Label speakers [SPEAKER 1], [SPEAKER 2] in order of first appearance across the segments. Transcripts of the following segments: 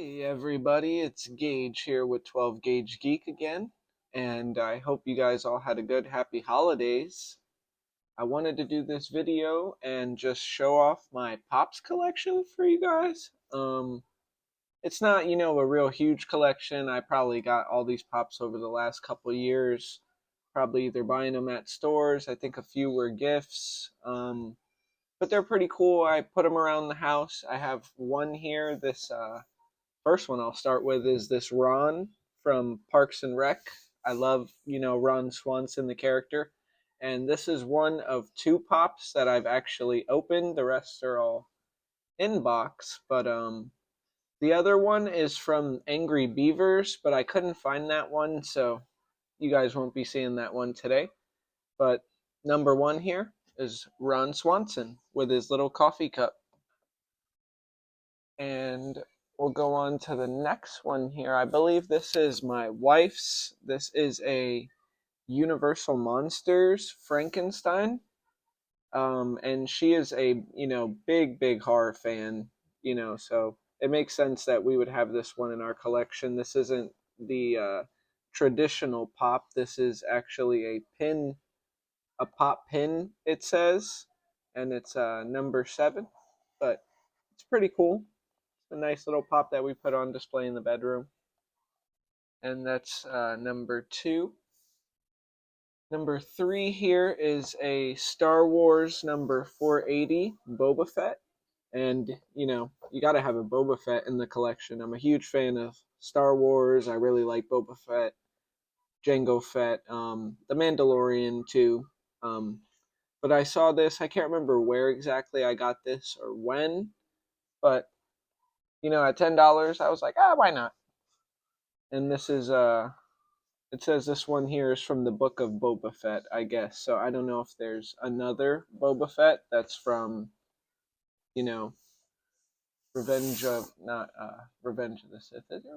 [SPEAKER 1] Hey everybody, it's Gage here with 12 Gauge Geek again, and I hope you guys all had a good happy holidays. I wanted to do this video and just show off my Pops collection for you guys. It's not, a real huge collection. I probably got all these Pops over the last couple years, probably either buying them at stores. I think a few were gifts. But they're pretty cool. I put them around the house. I have one here, this first one I'll start with is this Ron from Parks and Rec. I love, Ron Swanson, the character. And this is one of two pops that I've actually opened. The rest are all in box. But the other one is from Angry Beavers, but I couldn't find that one, so you guys won't be seeing that one today. But number one here is Ron Swanson with his little coffee cup. And we'll go on to the next one here. I believe this is my wife's. This is a Universal Monsters Frankenstein. And she is a, big horror fan, so it makes sense that we would have this one in our collection. This isn't the traditional pop. This is actually a pop pin, it says, and it's number 7, but it's pretty cool. A nice little pop that we put on display in the bedroom. And that's number 2. Number 3 here is a Star Wars number 480 Boba Fett. And, you got to have a Boba Fett in the collection. I'm a huge fan of Star Wars. I really like Boba Fett, Jango Fett, The Mandalorian too. But I saw this. I can't remember where exactly I got this or when. But at $10, I was like, why not? And this is it says this one here is from the book of Boba Fett, I guess. So I don't know if there's another Boba Fett that's from, you know, Revenge of not Revenge of the Sith. Is it?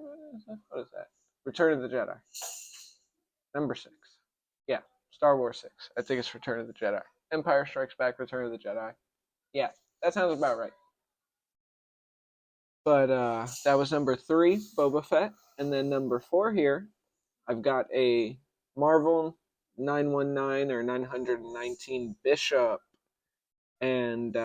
[SPEAKER 1] What is that? Return of the Jedi. Number 6. Yeah, Star Wars 6. I think it's Return of the Jedi. Empire Strikes Back, Return of the Jedi. Yeah, that sounds about right. But that was number 3, Boba Fett. And then number 4 here, I've got a Marvel 919 or 919 Bishop. And,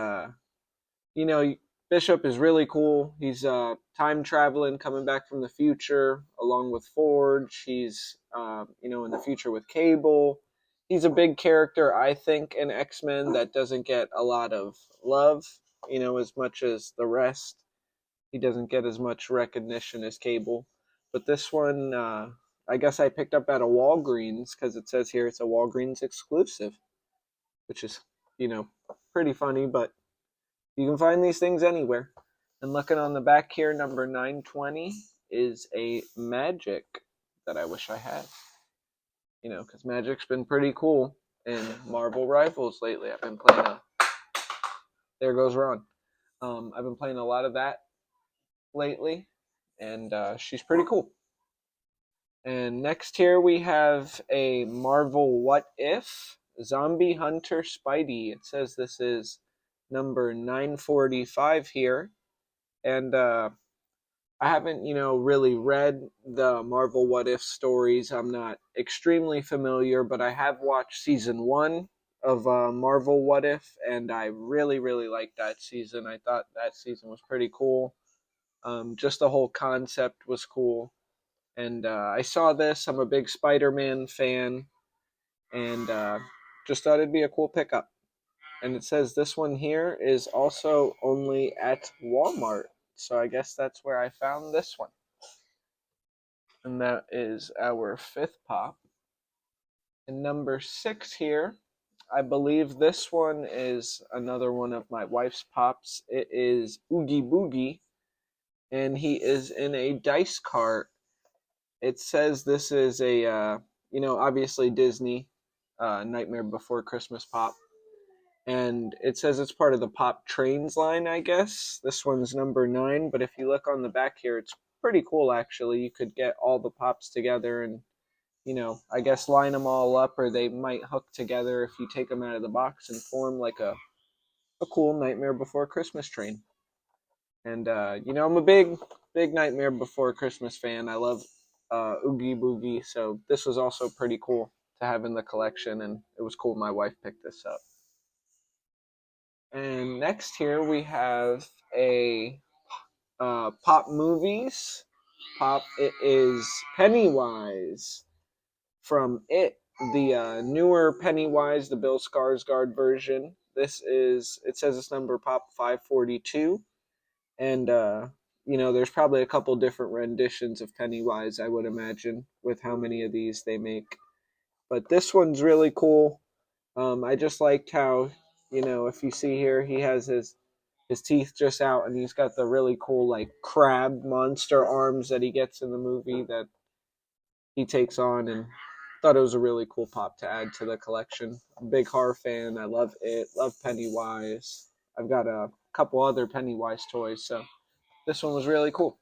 [SPEAKER 1] Bishop is really cool. He's time traveling, coming back from the future, along with Forge. He's, in the future with Cable. He's a big character, I think, in X-Men that doesn't get a lot of love, as much as the rest. He doesn't get as much recognition as Cable. But this one, I guess I picked up at a Walgreens because it says here it's a Walgreens exclusive, which is, pretty funny, but you can find these things anywhere. And looking on the back here, number 920 is a Magic that I wish I had. Because Magic's been pretty cool in Marvel Rivals lately. I've been playing there goes Ron. I've been playing a lot of that lately, and she's pretty cool. And next here we have a Marvel What If Zombie Hunter Spidey. It says this is number 945 here. And I haven't, really read the Marvel What If stories. I'm not extremely familiar, but I have watched season 1 of Marvel What If, and I really, really liked that season. I thought that season was pretty cool. Just the whole concept was cool. And I saw this. I'm a big Spider-Man fan, and just thought it'd be a cool pickup. And it says this one here is also only at Walmart. So I guess that's where I found this one. And that is our 5th pop. And number 6 here, I believe this one is another one of my wife's pops. It is Oogie Boogie, and he is in a dice cart. It says this is a, obviously Disney Nightmare Before Christmas pop. And it says it's part of the Pop Trains line, I guess. This one's number 9, but if you look on the back here, it's pretty cool, actually. You could get all the pops together and, I guess line them all up, or they might hook together if you take them out of the box and form like a cool Nightmare Before Christmas train. And I'm a big Nightmare Before Christmas fan. I love Oogie Boogie, so this was also pretty cool to have in the collection, and it was cool my wife picked this up. And next here we have a Pop Movies. Pop, it is Pennywise from It, the newer Pennywise, the Bill Skarsgård version. It says it's number Pop 542. And, there's probably a couple different renditions of Pennywise, I would imagine, with how many of these they make. But this one's really cool. I just liked how, if you see here, he has his teeth just out, and he's got the really cool like crab monster arms that he gets in the movie that he takes on, and thought it was a really cool pop to add to the collection. I'm a big horror fan. I love it. Love Pennywise. I've got a couple other Pennywise toys, so this one was really cool.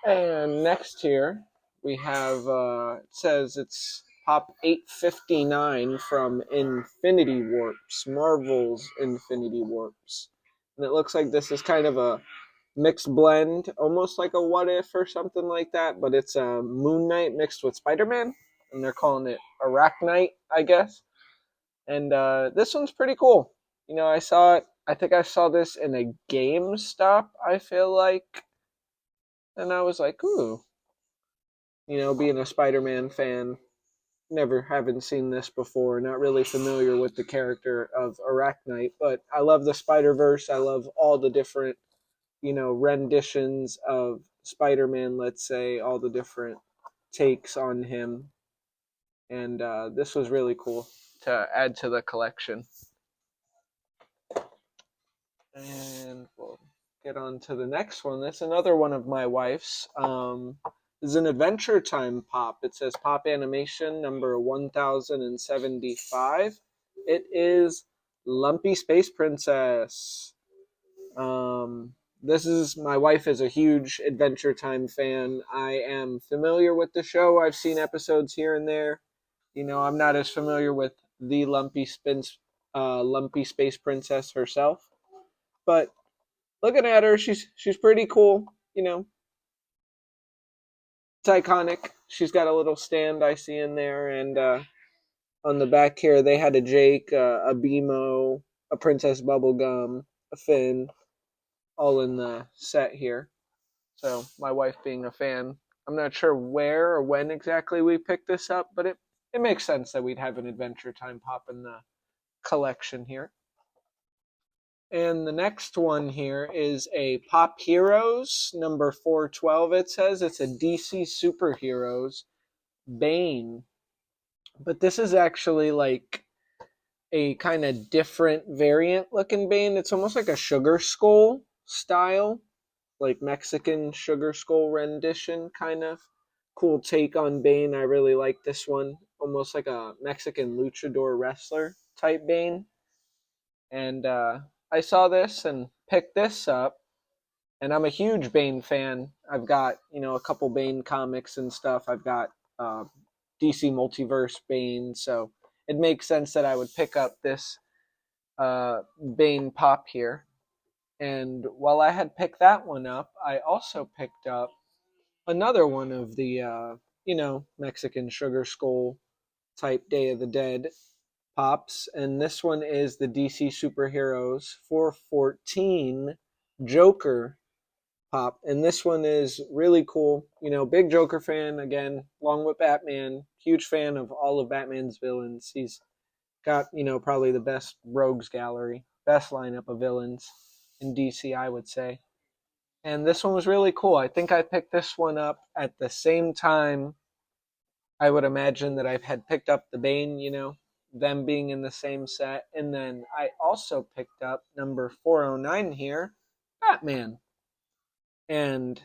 [SPEAKER 1] And next here we have it says it's Pop 859 from Infinity Warps, Marvel's Infinity Warps. And it looks like this is kind of a mixed blend, almost like a What If or something like that, but it's a Moon Knight mixed with Spider-Man, and they're calling it Arachnite, I guess. And this one's pretty cool. I saw it. I think I saw this in a GameStop, I feel like, and I was like, ooh, being a Spider-Man fan, never haven't seen this before, not really familiar with the character of Arachnite, but I love the Spider-Verse. I love all the different, renditions of Spider-Man, let's say, all the different takes on him. And this was really cool to add to the collection. And we'll get on to the next one. That's another one of my wife's. This is an Adventure Time pop. It says Pop Animation number 1075. It is Lumpy Space Princess. This is my wife is a huge Adventure Time fan. I am familiar with the show. I've seen episodes here and there. I'm not as familiar with the Lumpy Space Princess herself, but looking at her, she's pretty cool. It's iconic. She's got a little stand I see in there, and on the back here they had a Jake, a BMO, a Princess Bubblegum, a Finn, all in the set here. So my wife being a fan, I'm not sure where or when exactly we picked this up, but it makes sense that we'd have an Adventure Time pop in the collection here. And the next one here is a Pop Heroes number 412. It says it's a DC Superheroes Bane. But this is actually like a kind of different variant looking Bane. It's almost like a Sugar Skull style, like Mexican Sugar Skull rendition, kind of. Cool take on Bane. I really like this one. Almost like a Mexican luchador wrestler type Bane. And I saw this and picked this up, and I'm a huge Bane fan. I've got a couple Bane comics and stuff. I've got DC Multiverse Bane, so it makes sense that I would pick up this Bane pop here. And while I had picked that one up, I also picked up another one of the Mexican Sugar Skull type Day of the Dead pops, and this one is the DC Superheroes 414 Joker pop, and this one is really cool. Big Joker fan again, along with Batman. Huge fan of all of Batman's villains. He's got probably the best rogues gallery, best lineup of villains in DC, I would say. And this one was really cool. I think I picked this one up at the same time. I would imagine that I've had picked up the Bane, them being in the same set. And then I also picked up number 409 here, Batman. And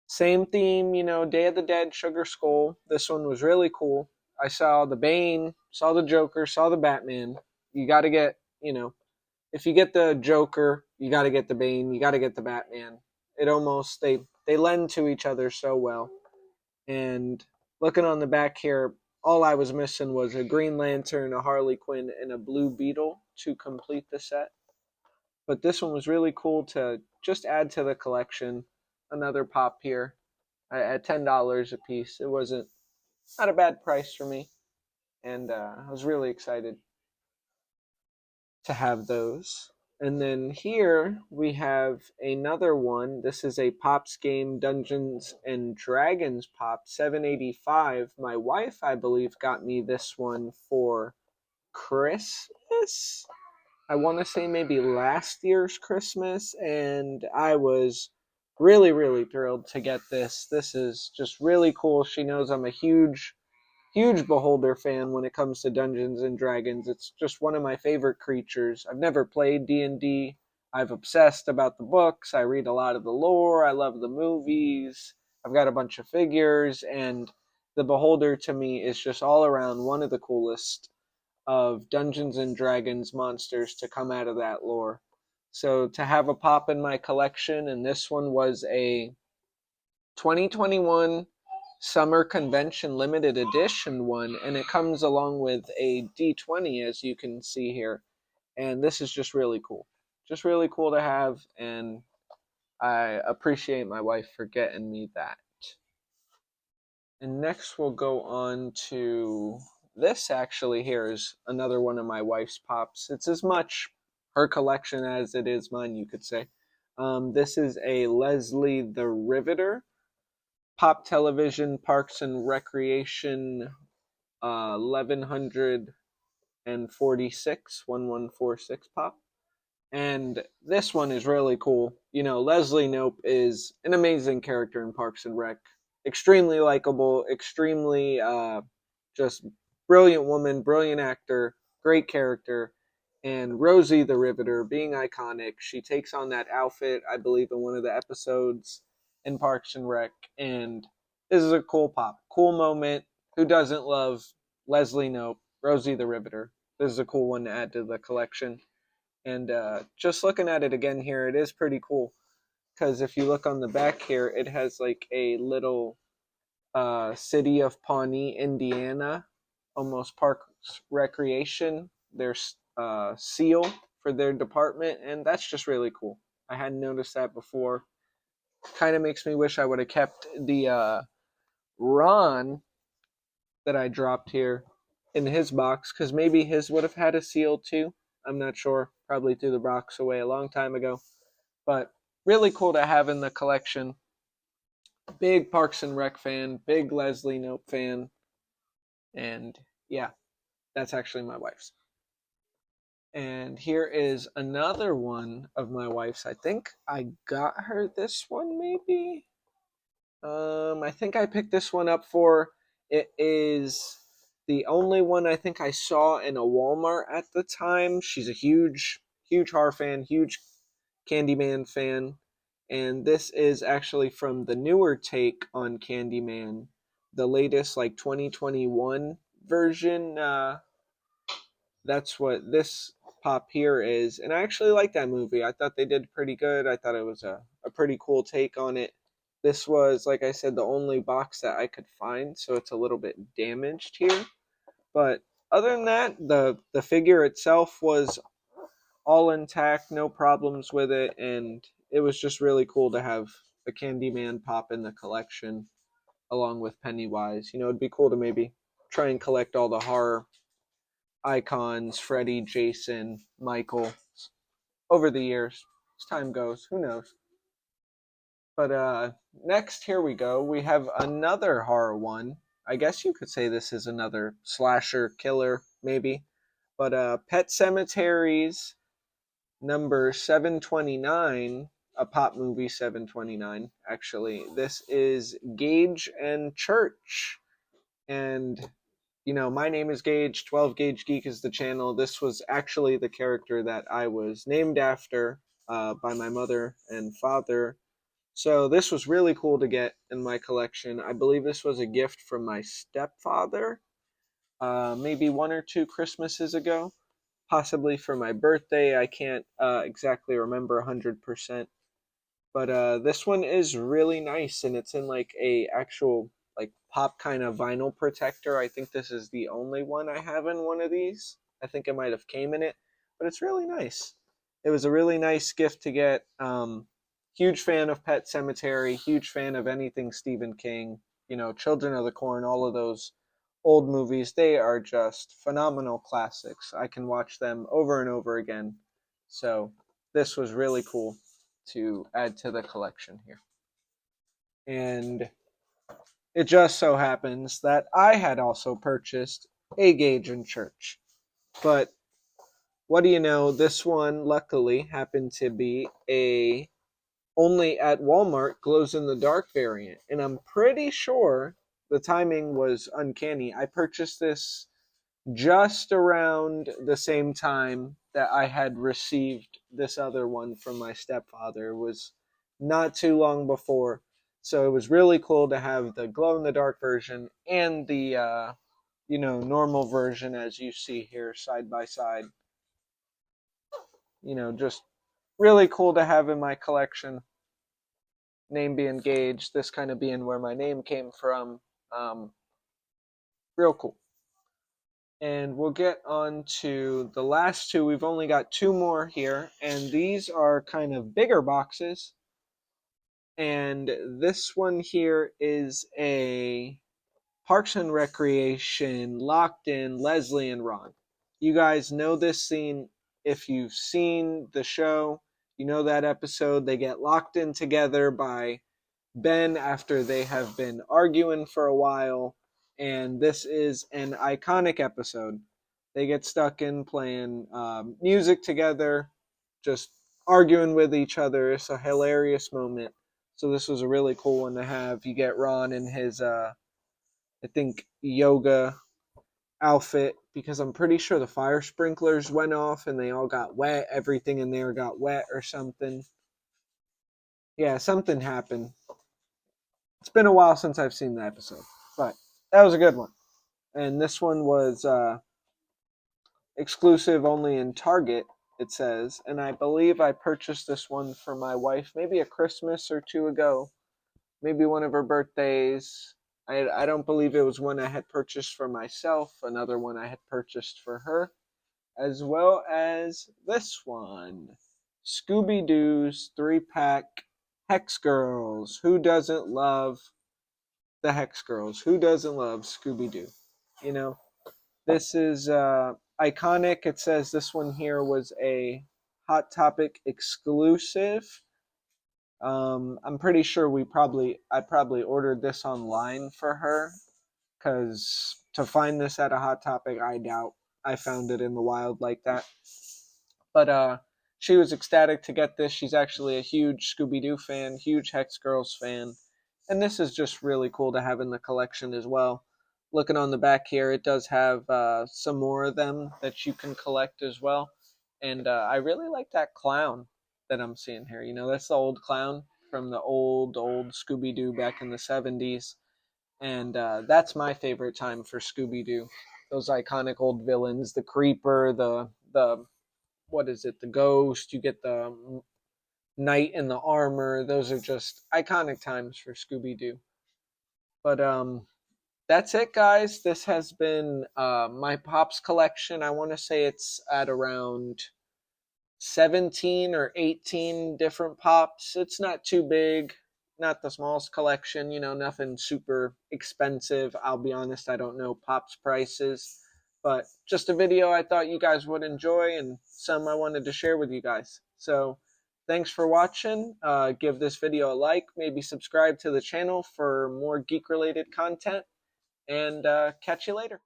[SPEAKER 1] same theme, Day of the Dead, Sugar Skull. This one was really cool. I saw the Bane, saw the Joker, saw the Batman. You got to get, if you get the Joker, you got to get the Bane, you got to get the Batman. It almost, they lend to each other so well. And looking on the back here, all I was missing was a Green Lantern, a Harley Quinn, and a Blue Beetle to complete the set. But this one was really cool to just add to the collection. Another pop here at $10 a piece. It wasn't not a bad price for me, and I was really excited to have those. And then here we have another one. This is a Pops Game Dungeons and Dragons Pop 785. My wife, I believe, got me this one for Christmas. I want to say maybe last year's Christmas, and I was really, really thrilled to get this. This is just really cool. She knows I'm a huge Beholder fan when it comes to Dungeons and Dragons. It's just one of my favorite creatures. I've never played D&D. I've obsessed about the books. I read a lot of the lore. I love the movies. I've got a bunch of figures, and the Beholder to me is just all around one of the coolest of Dungeons and Dragons monsters to come out of that lore. So to have a pop in my collection, and this one was a 2021 Summer Convention limited edition one, and it comes along with a D20, as you can see here. And this is just really cool. Just really cool to have, and I appreciate my wife for getting me that. And next we'll go on to this. Actually, here is another one of my wife's pops. It's as much her collection as it is mine, you could say. This is a Leslie the Riveter Pop Television Parks and Recreation 1146 pop. And this one is really cool. You know, Leslie Knope is an amazing character in Parks and Rec. Extremely likable, extremely just brilliant woman, brilliant actor, great character. And Rosie the Riveter being iconic, she takes on that outfit, I believe, in one of the episodes in Parks and Rec. And this is a cool pop, cool moment. Who doesn't love Leslie Knope, Rosie the Riveter? This is a cool one to add to the collection. And just looking at it again here, it is pretty cool because if you look on the back here, it has like a little city of Pawnee, Indiana, almost Parks Recreation, their seal for their department, and that's just really cool. I hadn't noticed that before. Kind of makes me wish I would have kept the Ron that I dropped here in his box because maybe his would have had a seal too. I'm not sure. Probably threw the box away a long time ago. But really cool to have in the collection. Big Parks and Rec fan, big Leslie Knope fan. And yeah, that's actually my wife's. And here is another one of my wife's. I think I got her this one maybe. I think I picked this one up for it is the only one I think I saw in a Walmart at the time. She's a huge horror fan, huge Candyman fan, and this is actually from the newer take on Candyman, the latest like 2021 version. That's what this pop here is, and I actually like that movie. I thought they did pretty good. I thought it was a pretty cool take on it. This was, like I said, the only box that I could find, so it's a little bit damaged here. But other than that, the figure itself was all intact, no problems with it, and it was just really cool to have a Candyman pop in the collection along with Pennywise. You know, it'd be cool to maybe try and collect all the horror icons, Freddy, Jason, Michael, over the years. As time goes, who knows? But next, here we go. We have another horror one. I guess you could say this is another slasher killer, maybe. But Pet Cemeteries number 729, a pop movie 729, actually. This is Gage and Church. And you know, my name is Gage, 12 Gauge Geek is the channel. This was actually the character that I was named after by my mother and father. So this was really cool to get in my collection. I believe this was a gift from my stepfather, maybe one or two Christmases ago, possibly for my birthday. I can't exactly remember 100%. But this one is really nice, and it's in like a actual like pop kind of vinyl protector. I think this is the only one I have in one of these. I think it might have came in it, but it's really nice. it was a really nice gift to get. Huge fan of Pet Cemetery, huge fan of anything Stephen King, Children of the Corn, all of those old movies. They are just phenomenal classics. I can watch them over and over again. So this was really cool to add to the collection here. And it just so happens that I had also purchased a Gage in Church. But what do you know? This one, luckily, happened to be a only at Walmart glows in the dark variant. And I'm pretty sure the timing was uncanny. I purchased this just around the same time that I had received this other one from my stepfather. It was not too long before. So it was really cool to have the glow in the dark version and the normal version as you see here side by side. Just really cool to have in my collection. Name being Gage, this kind of being where my name came from. Real cool. And we'll get on to the last two. We've only got two more here, and these are kind of bigger boxes. And this one here is a Parks and Recreation Locked In Leslie and Ron. You guys know this scene. If you've seen the show, you know that episode. They get locked in together by Ben after they have been arguing for a while, and this is an iconic episode. They get stuck in playing music together, just arguing with each other. It's a hilarious moment. So this was a really cool one to have. You get Ron in his, I think, yoga outfit, because I'm pretty sure the fire sprinklers went off and they all got wet. Everything in there got wet or something. Yeah, something happened. It's been a while since I've seen the episode, but that was a good one. And this one was exclusive only in Target, it says. And I believe I purchased this one for my wife maybe a Christmas or two ago, maybe one of her birthdays. I don't believe it was one I had purchased for myself, another one I had purchased for her, as well as this one, Scooby-Doo's 3-pack Hex Girls. Who doesn't love the Hex Girls? Who doesn't love Scooby-Doo? This is iconic. It says this one here was a Hot Topic exclusive. I'm pretty sure I probably ordered this online for her, because to find this at a Hot Topic, I doubt I found it in the wild like that. But she was ecstatic to get this. She's actually a huge Scooby-Doo fan, huge Hex Girls fan. And this is just really cool to have in the collection as well. Looking on the back here, it does have some more of them that you can collect as well. And I really like that clown that I'm seeing here. That's the old clown from the old Scooby-Doo back in the 70s. And that's my favorite time for Scooby-Doo. Those iconic old villains, the Creeper, the what is it, the Ghost, you get the Knight in the armor. Those are just iconic times for Scooby-Doo. But that's it, guys. This has been my Pops collection. I want to say it's at around 17 or 18 different Pops. It's not too big, not the smallest collection, nothing super expensive. I'll be honest, I don't know Pops prices, but just a video I thought you guys would enjoy, and some I wanted to share with you guys. So thanks for watching. Give this video a like, maybe subscribe to the channel for more geek related content, and catch you later.